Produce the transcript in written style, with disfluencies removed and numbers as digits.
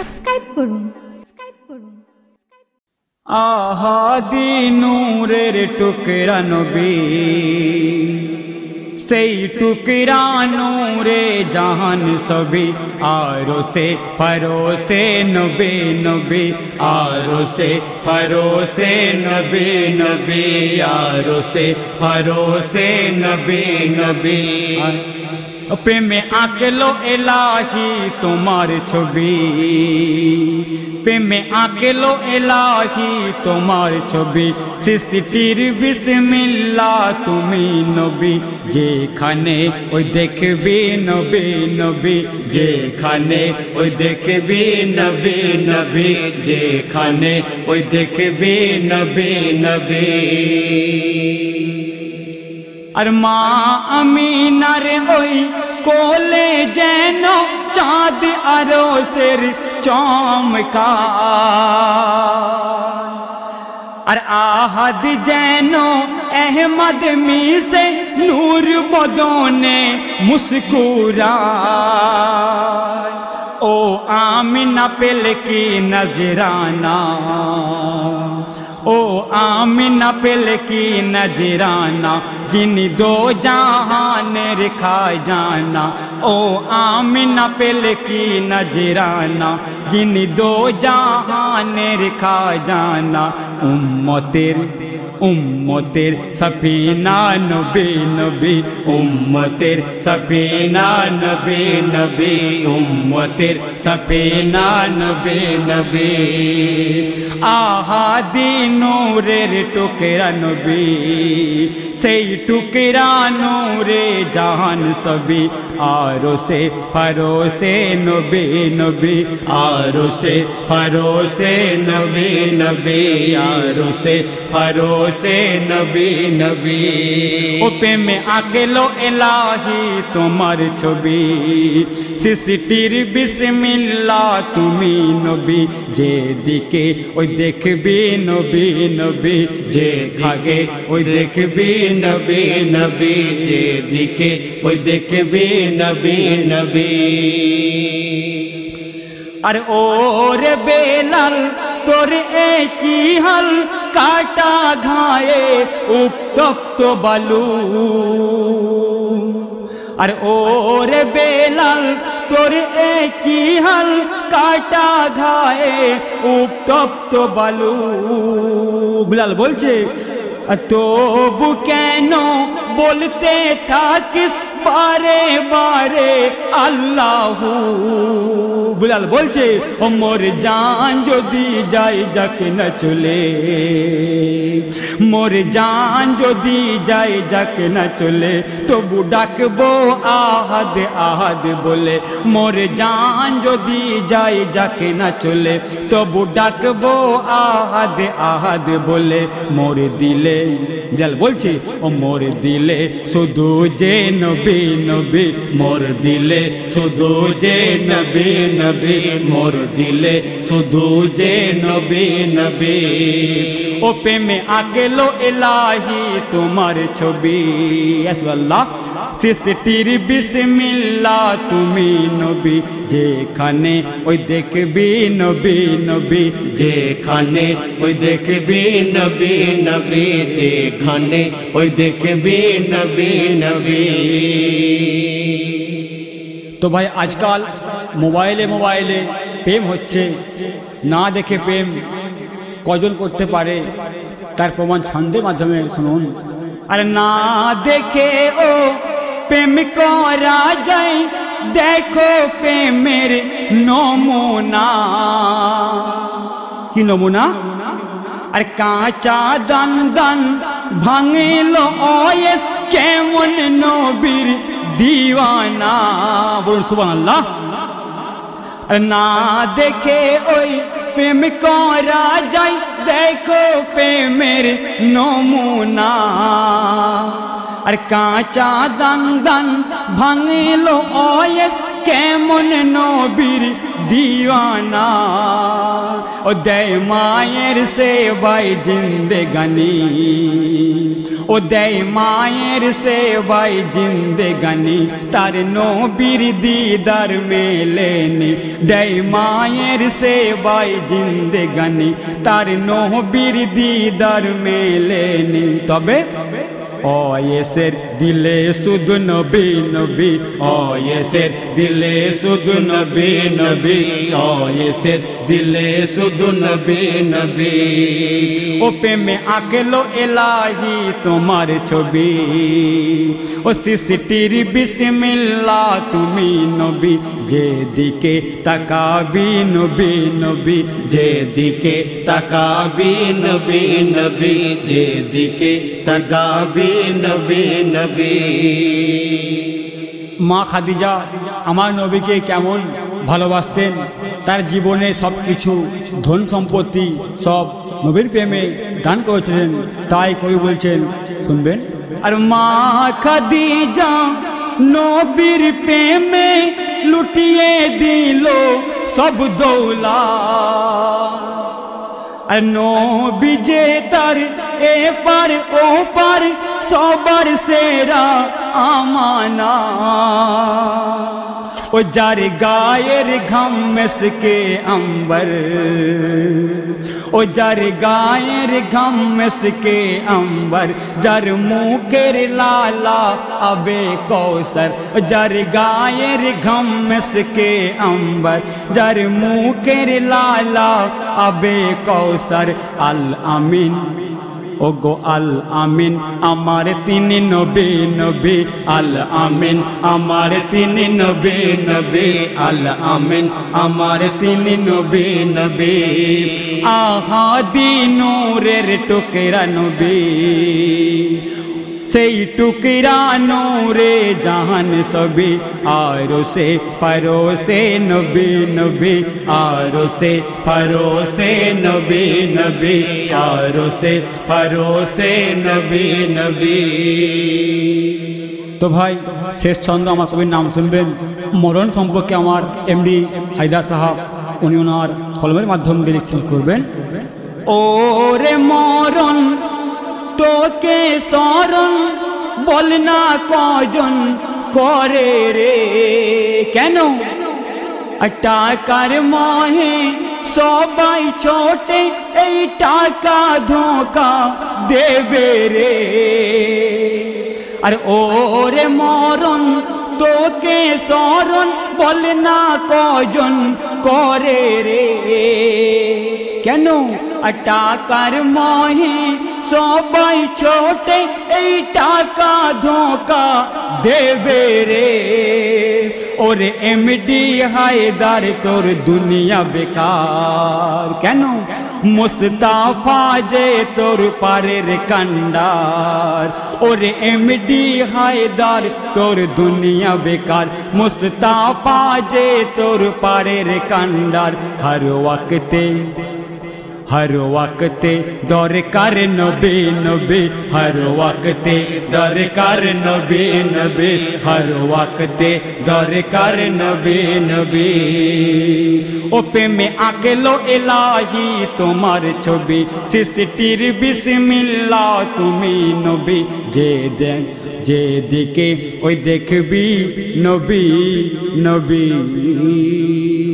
Subscribe করুন। আহাদি নূরের টুকরা নবী, সেই টুকরা নূরে জাহান সবই, আরো সে ফরোসে নবী নবী, আরো সে ফরোসে নবী নবী, আরো সে ফরোসে নবী নবী। প্রেমে আঁকলো এলাহি তোমার ছবি, প্রেমে আঁকলো এলাহি তোমার ছবি, সৃষ্টির বিসমিল্লাহ তুমি নবী, যেখানে ওই দেখবি নবী নবী, যেখানে ওই দেখবি নবী নবী, যেখানে ওই দেখবি নবী নবী। আর মা আমিনার ওই কোলে যেন চাঁদ আরশের চমকায়, আর আহাদ যেন আহমদ মিশে নূর বদনে মুস্কুরায়। ও আমিনা পেল কি নজরানা, ओ आमिना पेल की नजराना, जिन दो जहान रखा जाना। ओ आमिना पेल की नजराना, जिन दो जहान रखा जाना। उम्मतेर उम्मतेर सफीना नबी नबी, उम्मतेर सफीना नबी नबी, उम्मतेर सफीना नबी नबी। आहादी नूरेर टुकरा नबी, সেই টুকরা নূরে জাহান সবই, আরো সে ফরোসে নবী নবী, আরো সে ফরোসে নবী নবী, আরো সে ফরোসে নবী নবী। ও প্রেমে আঁকলো এলাহি তোমার ছবি, সৃষ্টির বিসমিল্লাহ তুমি নবী, যেদিকে ওই দেখবি নবী নবী, যেখানে ওই দেখবি নবী নবী, যেদিকে ওই দেখবি নবী নবী। আর ওরে বেলাল তোর একই হাল, কাটা ঘায়ে উত্তপ্ত বালু। আর ওরে বেলাল তোর একই হাল, কাটা ঘায়ে উত্তপ্ত বালু। বিলাল বলছে তবু কেন বলতে থাকিস বারে বারে আল্লাহু। বিলাল বলছে ও মোর জান যদি যাই যাকে না চলে, মোর জান যদি যাই যাকে না চলে, তবু ডাকবো আহাদ আহাদ বলে। মোর জান যদি যাই যাকে না চলে, তবু ডাকবো আহাদ আহাদ বলে। মোর দিলে বিলাল বলছে ও মোর দিলে শুধু যে নবী নবী, মোর দিলে শুধু যে নবী নবী, মোর দিলে শুধু যে নবী নবী। ও প্রেমে আঁকলো এলাহি তোমার ছবি, আল্লাহ সৃষ্টির বিসমিল্লাহ তুমি নবী, যেখানে ওই দেখবি নবী নবী, যেখানে ওই দেখবি নবী নবী, যেখানে ওই দেখবি নবী নবী। তো ভাই আজকাল মোবাইলে মোবাইলে প্রেম হচ্ছে, না দেখে প্রেম কজন করতে পারে তার প্রমাণ ছন্দের মাধ্যমে শুনুন। আর না দেখে ও প্রেম করা যায়, দেখো প্রেমের নমুনা। কি নমুনা? আর কাঁচা দান দান ভাঙলো ওয়েস, কেমন নবীর দিওয়ানা। বলুন সুবহানাল্লাহ। আর না দেখে ওই প্রেম করা যায়, দেখো প্রেমের নমুনা। আর কাঁচা দান দান ভাঙলো ওয়েস, কেমন নবীর দিওয়ানা ও দেয় মায়ের সেবায় জিন্দেগানি ও দেয় মায়ের সেবায় জিন্দেগানি তার নবীর দিদার মেলেনি দেয় মায়ের সেবায় জিন্দেগানি তার নবীর দিদার মেলেনি তবে ওয়েসের দিলে শুধু নবী নবী ওয়েসের দিলে শুধু নবী নবী ওয়েসের দিলে শুধু নবী নবী ও প্রেমে আঁকলো এলাহি তোমার ছবি ও সিসিটির বিসমিল্লাহ তুমি নবী যেদিকে তাকাবি নবী নবী যেদিকে তাকাবি নবী নবী যেদিকে তাকাবি নবী নবী মা খাদিজা আমার নবীকে কেমন ভালোবাসতেন তার জীবনে সব কিছু ধন সম্পত্তি সব নবীর প্রেমে দান করেছিলেন তাই কবি বলছেন শুনবেন আর মা খাদিজা নবীর প্রেমে লুটিয়ে দিল সব দৌলত আর নবী যে তার এপার ওপার সবার সেরা আমানা ও যার গায়ের ঘাম মেসকে अंबर ও যার গায়ের ঘাম মেসকে अंबर যার মুখের লালা আবে কৌসর যার গায়ের ঘাম মেসকে अंबर যার মুখের লালা আবে কৌসর আল আমিন ওগো আল আমিন আমার তিন নবী নবী আল আমিন আমার তিন নবী নবী আল আমিন আমার তিন নবী নবী আহাদি নূরের টুকরা নবী সেই টুকরা নূরে জাহান সবই আরো সে ফরোসে নবী নবী আরো সে ফরোসে নবী নবী আরো সে ফরোসে নবী নবী তো ভাই শেষ ছন্দ আমার কবির নাম শুনবেন মরণ সম্পর্কে আমার এমডি হায়দার সাহেব উনি ওনার কলমের মাধ্যমে ডিরেকশন করবেন ওরে মরণ তোকে স্মরণ বল না কজন করে রে কেন টাকার মোহে সবাই ছোটে এই টাকা ধোঁকা দেবে রে আর ওরে মরণ তোকে স্মরণ বল না কজন করে রে কেন টাকার মোহে সবাই ছোটে এই টাকা ধোঁকা দেবে রে ওরে এমডি হায়দার তোর দুনিয়া বেকার কেন মুস্তাফা যে তোর পারের কান্ডার ওরে এমডি হায়দার তোর দুনিয়া বেকার মুস্তাফা যে তোর পারের কান্ডার हर वक्ते दरकार नबी नबी हर वक्ते दरकार नबी नबी हर वक्ते दरकार नबी नबी ओपे में आकेलो इलाही तुम्हार छवि सिसटिर बिस्मिल्लाह तुमी नबी जे दिके ओई देखबी नबी नबी